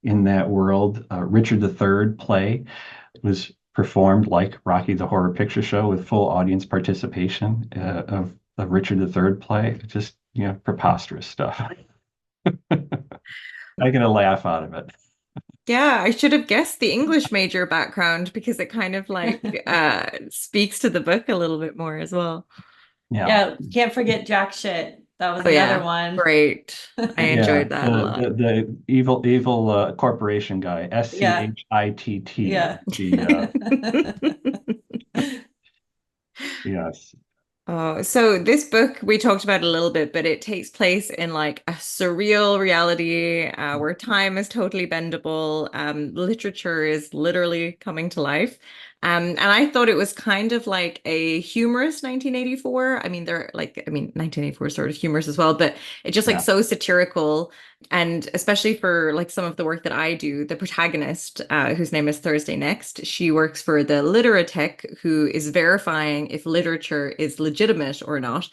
[SPEAKER 3] in that world, Richard III play was performed like Rocky the Horror Picture Show with full audience participation of Richard III play. Just preposterous stuff. I get a laugh out of it.
[SPEAKER 1] Yeah, I should have guessed the English major background because it kind of like speaks to the book a little bit more as well.
[SPEAKER 3] Yeah.
[SPEAKER 2] Yeah, can't forget Jack Shit. That was
[SPEAKER 1] Oh
[SPEAKER 2] another
[SPEAKER 1] yeah,
[SPEAKER 2] one.
[SPEAKER 1] great. I
[SPEAKER 3] Yeah,
[SPEAKER 1] enjoyed that a lot.
[SPEAKER 3] the evil corporation guy,
[SPEAKER 2] Yeah,
[SPEAKER 3] Schitt.
[SPEAKER 2] yeah.
[SPEAKER 3] Yes.
[SPEAKER 1] Oh, so this book we talked about a little bit, but it takes place in like a surreal reality where time is totally bendable. Literature is literally coming to life. And I thought it was kind of like a humorous 1984. I mean, 1984 is sort of humorous as well, but it's just like
[SPEAKER 3] Yeah.
[SPEAKER 1] so satirical. And especially for like some of the work that I do, the protagonist, whose name is Thursday Next, she works for the Literatech, who is verifying if literature is legitimate or not.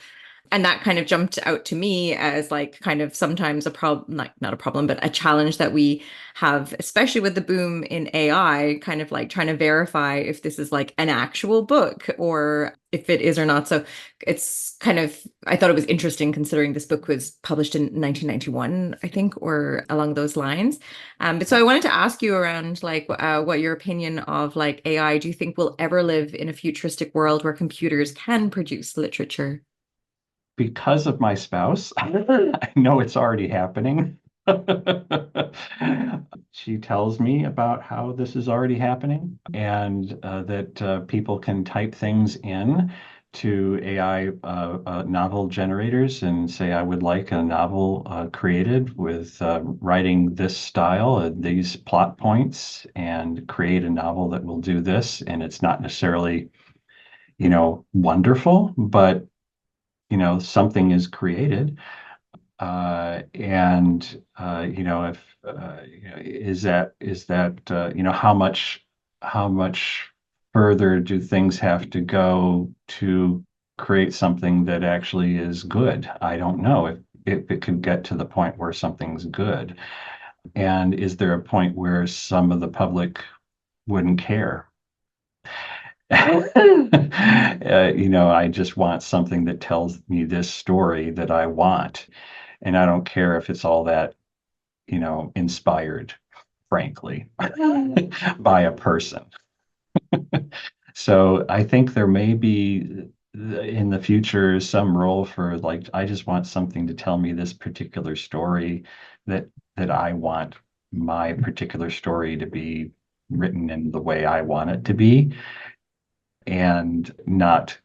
[SPEAKER 1] And that kind of jumped out to me as like kind of sometimes a problem, like not a problem, but a challenge that we have, especially with the boom in AI, kind of like trying to verify if this is like an actual book or if it is or not. So it's kind of, I thought it was interesting considering this book was published in 1991, I think, or along those lines. But so I wanted to ask you around like what your opinion of like AI, do you think we'll ever live in a futuristic world where computers can produce literature?
[SPEAKER 3] Because of my spouse, I know it's already happening. She tells me about how this is already happening, and that people can type things in to AI novel generators and say, I would like a novel created with writing this style and these plot points, and create a novel that will do this. And it's not necessarily, wonderful, but something is created, and if is that how much further do things have to go to create something that actually is good? I don't know if it could get to the point where something's good, and is there a point where some of the public wouldn't care? I just want something that tells me this story that I want. And I don't care if it's all that, inspired, frankly, by a person. So I think there may be in the future some role for like, I just want something to tell me this particular story that I want my particular story to be written in the way I want it to be, and not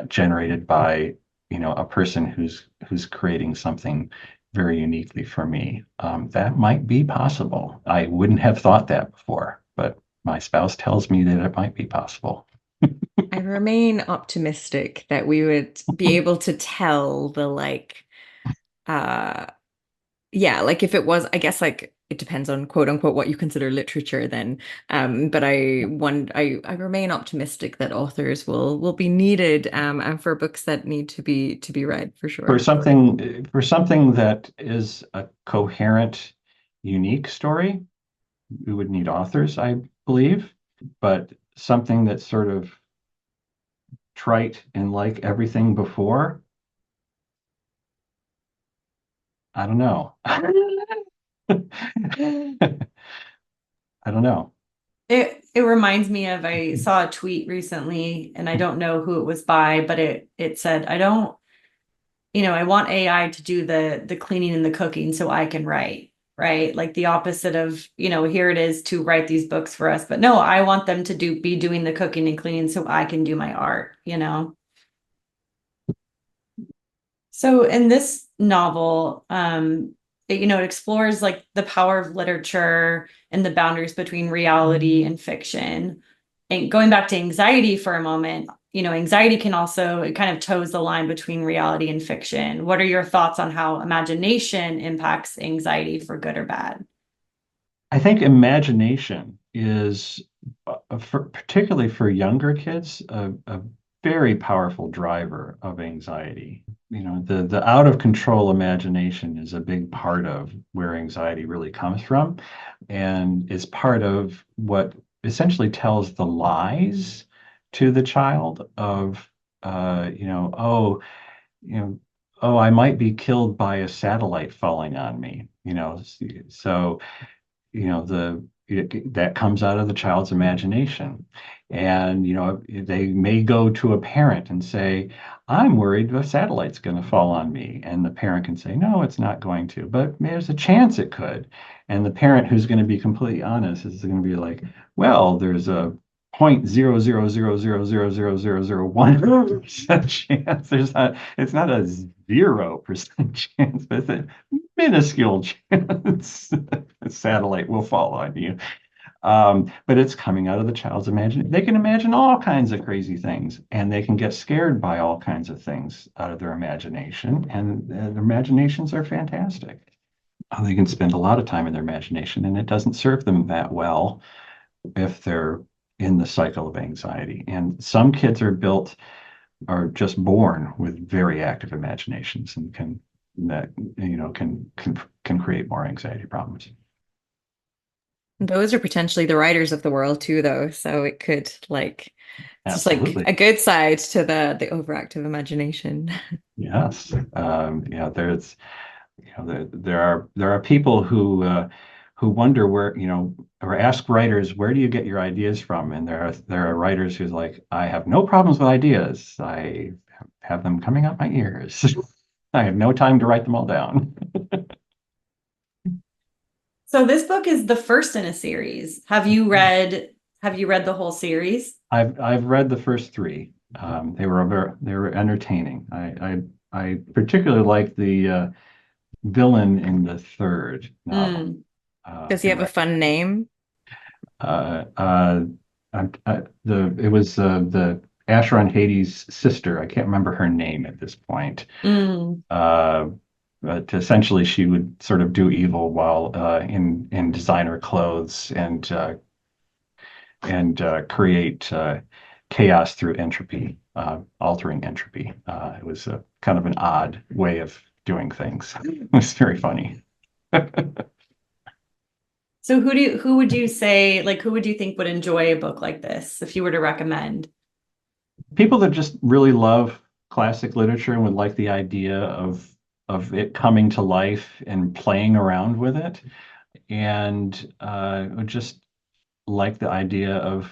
[SPEAKER 3] generated by a person who's creating something very uniquely for me. That might be possible. I wouldn't have thought that before, but my spouse tells me that it might be possible.
[SPEAKER 1] I remain optimistic that we would be able to tell the uh yeah, like if it was, I guess like it depends on quote unquote what you consider literature then. But I remain optimistic that authors will be needed and for books that need to be read for
[SPEAKER 3] For
[SPEAKER 1] sure.
[SPEAKER 3] something that is a coherent, unique story, we would need authors, I believe. But something that's sort of trite and like everything before, I don't know. I don't know.
[SPEAKER 2] It reminds me of, I saw a tweet recently and I don't know who it was by, but it said, I want AI to do the cleaning and the cooking so I can write, right? Like the opposite of, here it is to write these books for us. But no, I want them to be doing the cooking and cleaning so I can do my art. So in this novel, it explores like the power of literature and the boundaries between reality and fiction. And going back to anxiety for a moment, anxiety can also, it kind of toes the line between reality and fiction. What are your thoughts on how imagination impacts anxiety for good or bad?
[SPEAKER 3] I think imagination is, particularly for younger kids, a very powerful driver of anxiety. The out of control imagination is a big part of where anxiety really comes from, and is part of what essentially tells the lies to the child of, oh, you know, oh, I might be killed by a satellite falling on me. So that comes out of the child's imagination. And they may go to a parent and say, I'm worried a satellite's going to fall on me, and the parent can say, no, it's not going to, but there's a chance it could. And the parent, who's going to be completely honest, is going to be like, well, there's a 0.000000001% chance. It's not a 0% chance, but it's a minuscule chance a satellite will fall on you. But it's coming out of the child's imagination. They can imagine all kinds of crazy things, and they can get scared by all kinds of things out of their imagination. And their imaginations are fantastic. They can spend a lot of time in their imagination, and it doesn't serve them that well if they're in the cycle of anxiety. And some kids are just born with very active imaginations and can create more anxiety problems.
[SPEAKER 1] Those are potentially the writers of the world too, though. So it could it's just like
[SPEAKER 3] Absolutely.
[SPEAKER 1] a good side to the overactive imagination.
[SPEAKER 3] Yes. There's, there are people who wonder where, or ask writers, where do you get your ideas from? And there are writers who's like, I have no problems with ideas. I have them coming out my ears. I have no time to write them all down.
[SPEAKER 2] So this book is the first in a series. Have you read the whole series?
[SPEAKER 3] I've read the first three. They were entertaining. I particularly like the villain in the third novel.
[SPEAKER 1] Does he have a fun name?
[SPEAKER 3] Uh, uh, it was the Asheron Hades' sister. I can't remember her name at this point. But essentially, she would sort of do evil while in designer clothes and create chaos through entropy, altering entropy. It was kind of an odd way of doing things. It was very funny.
[SPEAKER 2] So who would you say, like, who would you think would enjoy a book like this if you were to recommend?
[SPEAKER 3] people that just really love classic literature and would like the idea of it coming to life and playing around with it, and would just like the idea of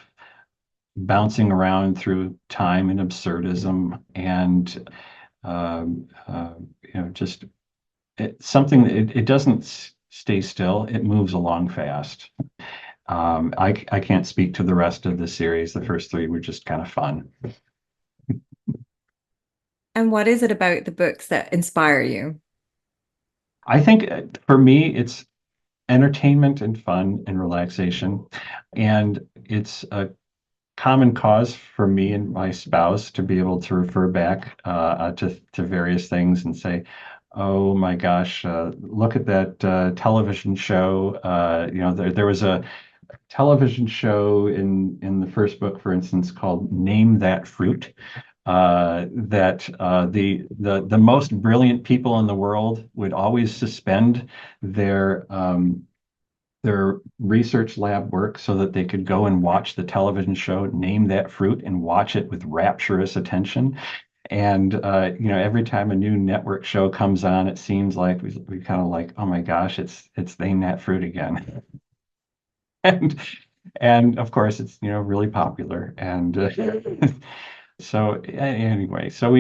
[SPEAKER 3] bouncing around through time and absurdism and just something that it doesn't stay still. It moves along fast. I can't speak to the rest of the series. The first three were just kind of fun.
[SPEAKER 1] And what is it about the books that inspire you?
[SPEAKER 3] I think for me, it's entertainment and fun and relaxation. And it's a common cause for me and my spouse to be able to refer back to various things and say, oh my gosh, look at that television show. There was a television show in the first book, for instance, called Name That Fruit. That the most brilliant people in the world would always suspend their research lab work so that they could go and watch the television show Name That Fruit and watch it with rapturous attention. And every time a new network show comes on, it seems like we kind of like, oh my gosh, it's Name That Fruit again. and and of course it's really popular. And so anyway, so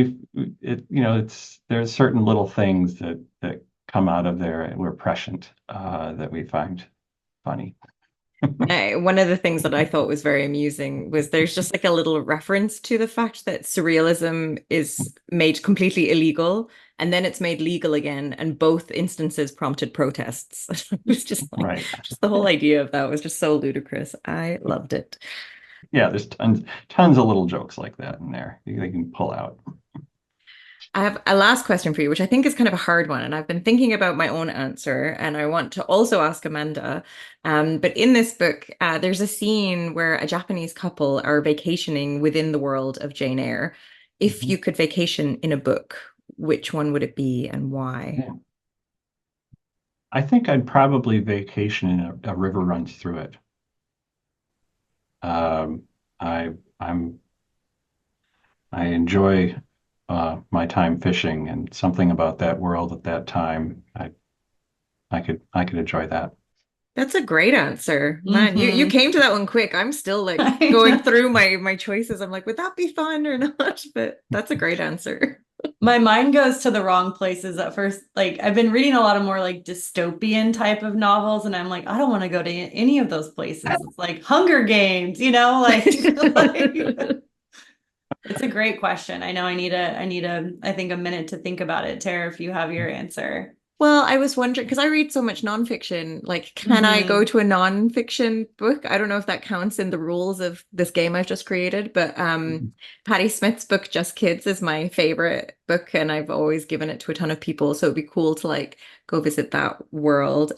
[SPEAKER 3] there's certain little things that come out of there and we're prescient that we find funny.
[SPEAKER 1] One of the things that I thought was very amusing was there's just like a little reference to the fact that surrealism is made completely illegal and then it's made legal again, and both instances prompted protests. It was just like,
[SPEAKER 3] Right.
[SPEAKER 1] just the whole idea of that was just so ludicrous. I loved it.
[SPEAKER 3] Yeah, there's tons of little jokes like that in there they can pull out.
[SPEAKER 1] I have a last question for you, which I think is kind of a hard one. And I've been thinking about my own answer, and I want to also ask Amanda. But in this book, there's a scene where a Japanese couple are vacationing within the world of Jane Eyre. If you could vacation in a book, which one would it be and why?
[SPEAKER 3] Yeah. I think I'd probably vacation in a river runs through it. Um, I I'm I enjoy my time fishing, and something about that world at that time, I could enjoy that.
[SPEAKER 1] That's a great answer. Man, you came to that one quick. I'm still like going through my choices. I'm like, would that be fun or not? But that's a great answer.
[SPEAKER 2] My mind goes to the wrong places at first. Like I've been reading a lot of more like dystopian type of novels, and I'm like, I don't want to go to any of those places. It's like Hunger Games, like it's a great question. I know I think a minute to think about it. Tara, if you have your answer.
[SPEAKER 1] Well, I was wondering because I read so much nonfiction, like, can I go to a nonfiction book? I don't know if that counts in the rules of this game I've just created, but Patti Smith's book, Just Kids, is my favorite book, and I've always given it to a ton of people. So it'd be cool to like go visit that world.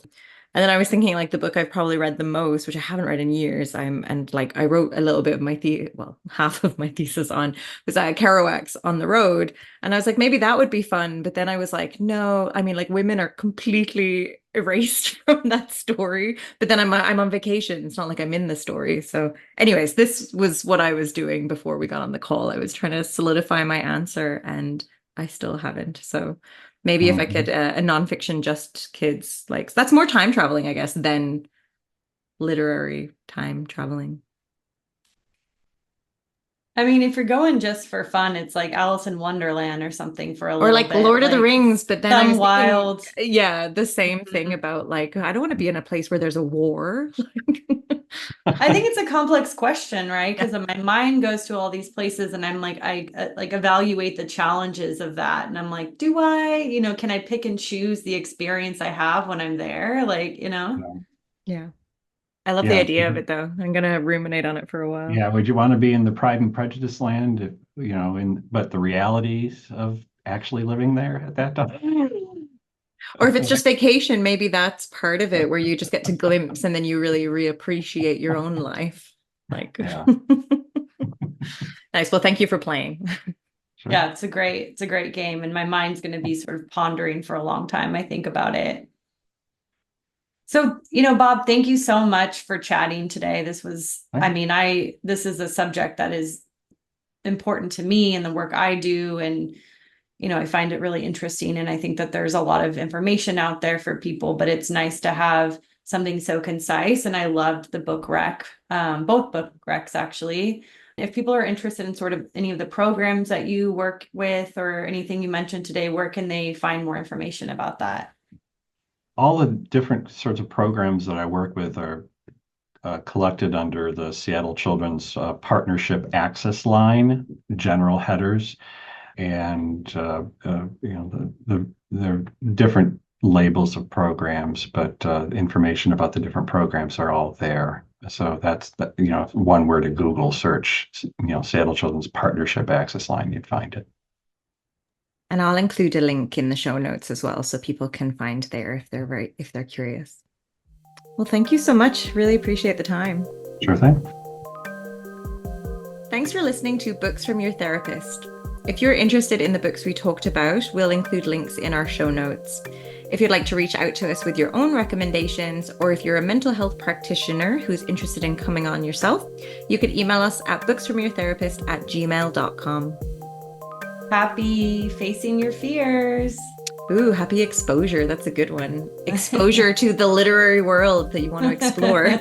[SPEAKER 1] And then I was thinking like the book I've probably read the most, which I haven't read in years. I wrote a little bit of half of my thesis on was Kerouac's On the Road. And I was like, maybe that would be fun. But then I was like, no, I mean, like women are completely erased from that story. But then I'm on vacation. It's not like I'm in the story. So anyways, this was what I was doing before we got on the call. I was trying to solidify my answer and I still haven't. So maybe if I could a nonfiction Just Kids, like that's more time traveling, I guess, than literary time traveling.
[SPEAKER 2] I mean, if you're going just for fun, it's like Alice in Wonderland or something for a
[SPEAKER 1] or
[SPEAKER 2] little
[SPEAKER 1] like
[SPEAKER 2] bit.
[SPEAKER 1] Lord of the Rings, but then I was
[SPEAKER 2] wild.
[SPEAKER 1] Thinking, yeah, the same thing about like I don't want to be in a place where there's a war.
[SPEAKER 2] I think it's a complex question, right? Because my mind goes to all these places, and I'm like, I like evaluate the challenges of that, and I'm like, do I, can I pick and choose the experience I have when I'm there? Like,
[SPEAKER 1] Yeah. I love the idea of it though. I'm gonna ruminate on it for a while.
[SPEAKER 3] Yeah, would you want to be in the Pride and Prejudice land if, but the realities of actually living there at that time?
[SPEAKER 1] Or if it's just vacation, maybe that's part of it where you just get to glimpse and then you really reappreciate your own life. Like,
[SPEAKER 3] Yeah.
[SPEAKER 1] Nice. Well, thank you for playing.
[SPEAKER 3] Sure.
[SPEAKER 2] Yeah, it's a great game, and my mind's going to be sort of pondering for a long time. I think about it. So, Bob, thank you so much for chatting today. This was, this is a subject that is important to me and the work I do. And, I find it really interesting. And I think that there's a lot of information out there for people, but it's nice to have something so concise. And I loved the book rec, both book recs actually. If people are interested in sort of any of the programs that you work with or anything you mentioned today, where can they find more information about that?
[SPEAKER 3] All the different sorts of programs that I work with are collected under the Seattle Children's Partnership Access Line general headers, and there are different labels of programs, but information about the different programs are all there. So that's one word to Google search, Seattle Children's Partnership Access Line, you'd find it.
[SPEAKER 1] And I'll include a link in the show notes as well, so people can find there if they're curious. Well, thank you so much. Really appreciate the time.
[SPEAKER 3] Sure thing.
[SPEAKER 1] Thanks for listening to Books from Your Therapist. If you're interested in the books we talked about, we'll include links in our show notes. If you'd like to reach out to us with your own recommendations, or if you're a mental health practitioner who's interested in coming on yourself, you could email us at booksfromyourtherapist@gmail.com.
[SPEAKER 2] Happy facing your fears.
[SPEAKER 1] Ooh, happy exposure. That's a good one. Exposure to the literary world that you want to explore.